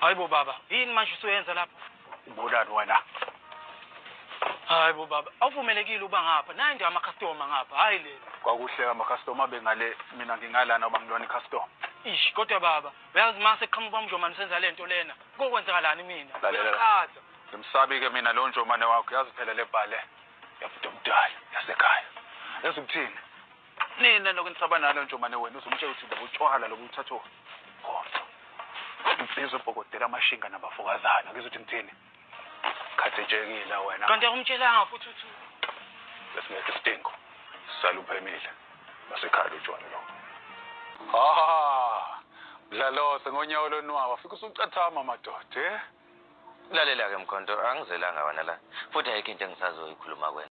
Hayibo baba, yini manje usuyenza lapho? Ubulani wena? Hayibo baba, awuvumelekile uba ngapha. Nayi nje ama-customer ngapha, hayi le. Kwakuhle ama-customer bengale mina ngingalana uba ngilona i-customer. Ish, kodwa baba, uyazi mase qhamuka umjomani senza lento lena. Kokwenzakalani mina? Lalela. Ngimsabi-ke mina lo njomane wakho, yazi phela le bhale yabuda omdala yasekhaya. Yazi ukuthini? Nina lokunisaba nalo njomane wena uzumtshela ukuthi ndaba utshwala lobu uthatho khona. Insizwe ebhokodela amashinga nabafokazana ngizothi ngithini? Khathetshekile wena. Kanti akumtshelanga futhi uthi lesingeke isidingo. Saluphemile. Basekhaya utshwala lo. Ah! Dlalose ngonyawo lonwaba fika usucathama madoda, Lalela ke Mkhonto, angizelanga wena la. Futhi ayikho into engisazoyikhuluma kwena.